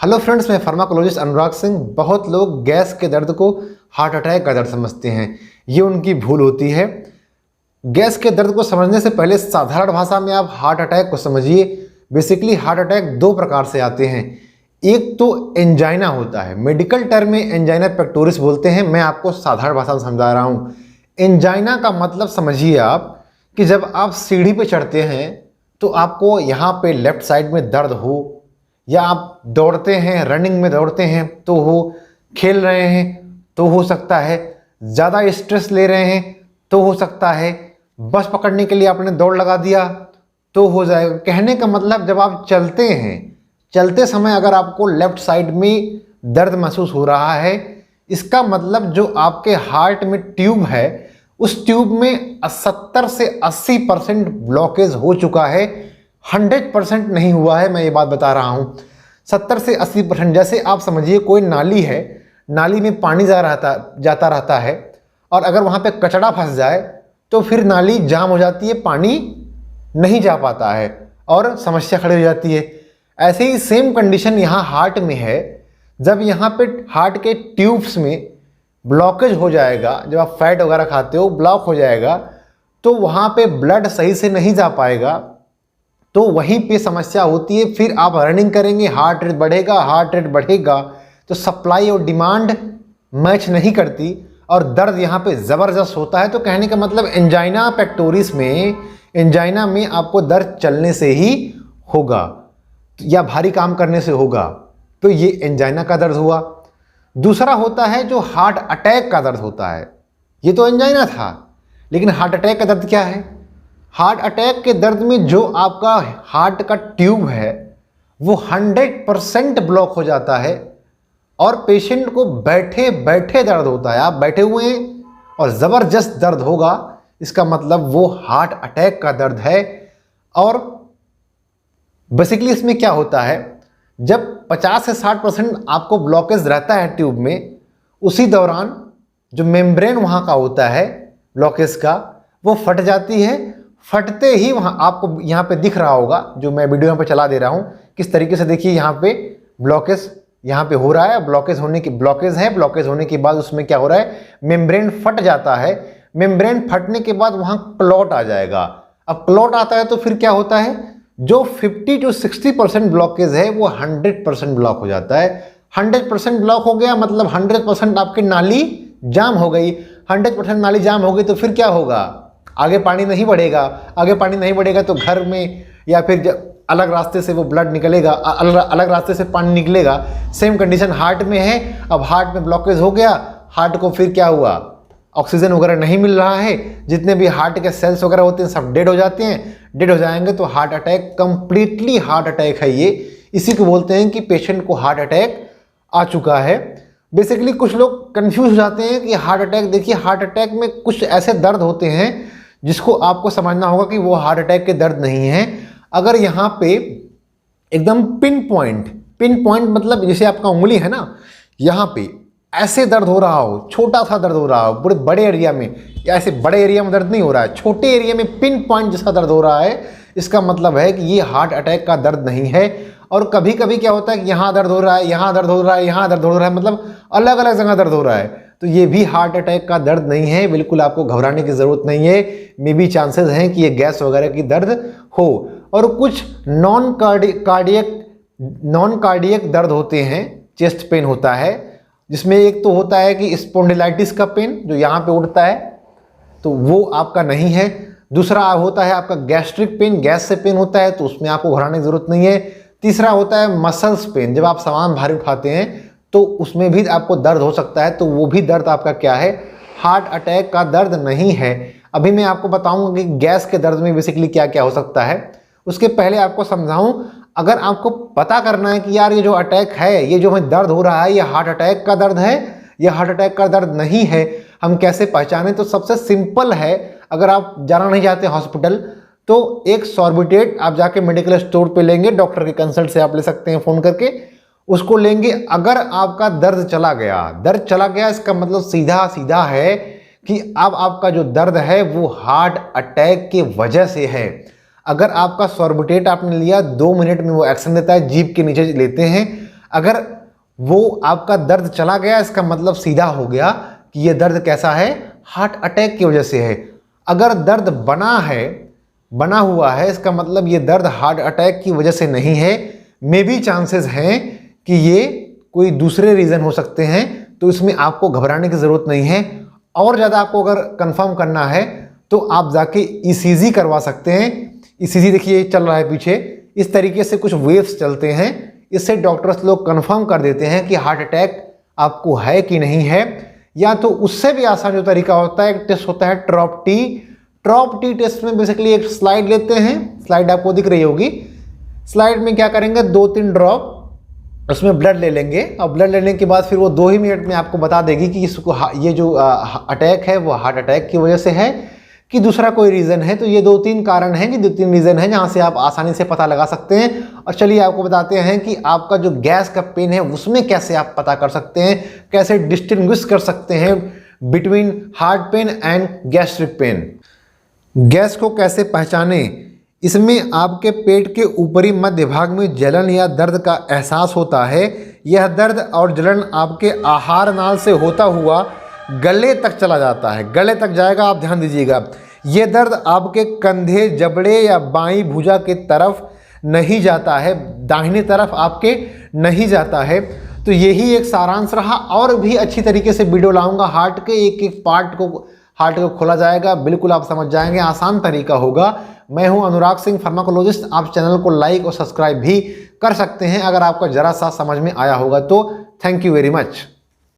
Hello friends, मैं pharmacologist Anurag Singh. बहुत लोग गैस के दर्द को हार्ट अटैक का दर्द समझते हैं। ये उनकी भूल होती है। गैस के दर्द को समझने से पहले साधारण भाषा में आप हार्ट अटैक को समझिए। बेसिकली हार्ट अटैक दो प्रकार से आते हैं। एक तो एंजाइना होता है, मेडिकल टर्म में एंजाइना पेक्टोरिस बोलते हैं। मैं आपको साधारण भाषा में समझा रहा हूँ। एंजाइना का मतलब समझिए आप कि जब आप सीढ़ी पे चढ़ते हैं तो आपको यहाँ पे लेफ्ट साइड में दर्द हो, या आप दौड़ते हैं, रनिंग में दौड़ते हैं तो हो, खेल रहे हैं तो हो सकता है, ज़्यादा स्ट्रेस ले रहे हैं तो हो सकता है, बस पकड़ने के लिए आपने दौड़ लगा दिया तो हो जाएगा। कहने का मतलब जब आप चलते हैं, चलते समय अगर आपको लेफ्ट साइड में दर्द महसूस हो रहा है, इसका मतलब जो आपके हार्ट में ट्यूब है उस ट्यूब में 70 से 80% ब्लॉकेज हो चुका है। 100% नहीं हुआ है, मैं ये बात बता रहा हूँ। 70 से 80%। जैसे आप समझिए कोई नाली है, नाली में पानी जाता रहता है और अगर वहाँ पे कचड़ा फंस जाए तो फिर नाली जाम हो जाती है, पानी नहीं जा पाता है और समस्या खड़ी हो जाती है। ऐसे ही सेम कंडीशन यहाँ हार्ट में है। जब यहाँ पे हार्ट के ट्यूब्स में ब्लॉकेज हो जाएगा, जब आप फैट वगैरह खाते हो ब्लॉक हो जाएगा तो वहाँ पे ब्लड सही से नहीं जा पाएगा, तो वहीं पे समस्या होती है। फिर आप रनिंग करेंगे, हार्ट रेट बढ़ेगा, हार्ट रेट बढ़ेगा तो सप्लाई और डिमांड मैच नहीं करती और दर्द यहाँ पे ज़बरदस्त होता है। तो कहने का मतलब एंजाइना पेक्टोरिस में, एंजाइना में आपको दर्द चलने से ही होगा या भारी काम करने से होगा। तो ये एंजाइना का दर्द हुआ। दूसरा होता है जो हार्ट अटैक का दर्द होता है। ये तो एंजाइना था, लेकिन हार्ट अटैक का दर्द क्या है? हार्ट अटैक के दर्द में जो आपका हार्ट का ट्यूब है वो 100% ब्लॉक हो जाता है और पेशेंट को बैठे बैठे दर्द होता है। आप बैठे हुए हैं और ज़बरदस्त दर्द होगा, इसका मतलब वो हार्ट अटैक का दर्द है। और बेसिकली इसमें क्या होता है, जब 50 से 60% आपको ब्लॉकेज रहता है ट्यूब में, उसी दौरान जो मेम्ब्रेन वहाँ का होता है ब्लॉकेज का, वो फट जाती है। फटते ही वहाँ आपको यहाँ पे दिख रहा होगा, जो मैं वीडियो यहाँ पे चला दे रहा हूँ किस तरीके से। देखिए यहाँ पे ब्लॉकेज यहाँ पे हो रहा है, ब्लॉकेज होने के बाद उसमें क्या हो रहा है, मेम्ब्रेन फट जाता है। मेम्ब्रेन फटने के बाद वहाँ क्लॉट आ जाएगा। अब क्लॉट आता है तो फिर क्या होता है, जो 50 to 60% ब्लॉकेज है वो 100% ब्लॉक हो जाता है। 100% ब्लॉक हो गया मतलब 100% आपकी नाली जाम हो गई। 100% नाली जाम हो गई तो फिर क्या होगा, आगे पानी नहीं बढ़ेगा। आगे पानी नहीं बढ़ेगा तो घर में या फिर अलग रास्ते से वो ब्लड निकलेगा, अलग रास्ते से पानी निकलेगा। सेम कंडीशन हार्ट में है। अब हार्ट में ब्लॉकेज हो गया, हार्ट को फिर क्या हुआ, ऑक्सीजन वगैरह नहीं मिल रहा है, जितने भी हार्ट के सेल्स वगैरह होते हैं सब डेड हो जाते हैं। डेड हो जाएंगे तो heart attack, completely heart attack है ये। इसी को बोलते हैं कि पेशेंट को हार्ट अटैक आ चुका है। बेसिकली कुछ लोग कंफ्यूज हो जाते हैं कि हार्ट अटैक, देखिए हार्ट अटैक में कुछ ऐसे दर्द होते हैं जिसको आपको समझना होगा कि वो हार्ट अटैक के दर्द नहीं है। अगर यहाँ पे एकदम पिन पॉइंट मतलब जैसे आपका उंगली है ना, यहाँ पे ऐसे दर्द हो रहा हो, छोटा सा दर्द हो रहा हो, पूरे बड़े एरिया में, या ऐसे बड़े एरिया में दर्द नहीं हो रहा है, छोटे एरिया में पिन पॉइंट जैसा दर्द हो रहा है, इसका मतलब है कि ये हार्ट अटैक का दर्द नहीं है। और कभी कभी क्या होता है कि यहाँ दर्द हो रहा है, यहाँ दर्द हो रहा है, यहाँ दर्द हो रहा है, मतलब अलग अलग जगह दर्द हो रहा है, तो ये भी हार्ट अटैक का दर्द नहीं है। बिल्कुल आपको घबराने की ज़रूरत नहीं है। मे बी चांसेस हैं कि ये गैस वगैरह की दर्द हो। और कुछ नॉन कार्डियक दर्द होते हैं, चेस्ट पेन होता है, जिसमें एक तो होता है कि स्पॉन्डिलाइटिस का पेन जो यहाँ पे उठता है, तो वो आपका नहीं है। दूसरा होता है आपका गैस्ट्रिक पेन, गैस से पेन होता है, तो उसमें आपको घबराने की ज़रूरत नहीं है। तीसरा होता है मसल्स पेन, जब आप सामान भारी उठाते हैं तो उसमें भी आपको दर्द हो सकता है, तो वो भी दर्द आपका क्या है, हार्ट अटैक का दर्द नहीं है। अभी मैं आपको बताऊंगा कि गैस के दर्द में बेसिकली क्या क्या हो सकता है। उसके पहले आपको समझाऊं, अगर आपको पता करना है कि यार ये जो अटैक है, ये जो हमें दर्द हो रहा है, ये हार्ट अटैक का दर्द है या हार्ट अटैक का दर्द नहीं है, हम कैसे पहचानें, तो सबसे सिंपल है, अगर आप जाना नहीं चाहते हॉस्पिटल तो एक सॉर्बिटेट आप जाके मेडिकल स्टोर पे लेंगे, डॉक्टर के कंसल्ट से आप ले सकते हैं फ़ोन करके, उसको लेंगे। अगर आपका दर्द चला गया, इसका मतलब सीधा सीधा है कि अब आपका जो दर्द है वो हार्ट अटैक की वजह से है। अगर आपका सॉर्बिटेट आपने लिया 2 मिनट में वो एक्शन देता है, जीभ के नीचे लेते हैं, अगर वो आपका दर्द चला गया, इसका मतलब सीधा हो गया कि ये दर्द कैसा है, हार्ट अटैक की वजह से है। अगर दर्द बना हुआ है, इसका मतलब ये दर्द हार्ट अटैक की वजह से नहीं है। मे बी चांसेस हैं कि ये कोई दूसरे रीज़न हो सकते हैं, तो इसमें आपको घबराने की ज़रूरत नहीं है। और ज़्यादा आपको अगर कंफर्म करना है तो आप जाके ईसीजी करवा सकते हैं। ईसीजी देखिए चल रहा है पीछे, इस तरीके से कुछ वेव्स चलते हैं, इससे डॉक्टर्स लोग कंफर्म कर देते हैं कि हार्ट अटैक आपको है कि नहीं है। या तो उससे भी आसान जो तरीका होता है, एक टेस्ट होता है ट्रॉप टी टेस्ट में बेसिकली एक स्लाइड लेते हैं, स्लाइड आपको दिख रही होगी। स्लाइड में क्या करेंगे, 2-3 ड्रॉप उसमें ब्लड ले लेंगे, और ब्लड लेने के बाद फिर वो 2 ही मिनट में आपको बता देगी कि इसको ये जो अटैक है वो हार्ट अटैक की वजह से है कि दूसरा कोई रीज़न है। तो ये 2-3 कारण हैं कि 2-3 रीज़न हैं जहाँ से आप आसानी से पता लगा सकते हैं। और चलिए आपको बताते हैं कि आपका जो गैस का पेन है उसमें कैसे आप पता कर सकते हैं, कैसे डिस्टिंग्विश कर सकते हैं between heart pain and gastric pain. Gas को कैसे पहचाने, इसमें आपके पेट के ऊपरी मध्य भाग में जलन या दर्द का एहसास होता है। यह दर्द और जलन आपके आहार नाल से होता हुआ गले तक चला जाता है, गले तक जाएगा, आप ध्यान दीजिएगा। यह दर्द आपके कंधे, जबड़े या बाईं भुजा के तरफ नहीं जाता है, दाहिने तरफ आपके नहीं जाता है। तो यही एक सारांश रहा, और भी अच्छी तरीके से वीडियो लाऊंगा। हार्ट के एक एक पार्ट को खोला जाएगा, बिल्कुल आप समझ जाएंगे, आसान तरीका होगा। मैं हूं अनुराग सिंह, फार्माकोलॉजिस्ट। आप चैनल को लाइक और सब्सक्राइब भी कर सकते हैं अगर आपको जरा सा समझ में आया होगा तो। Thank you very much.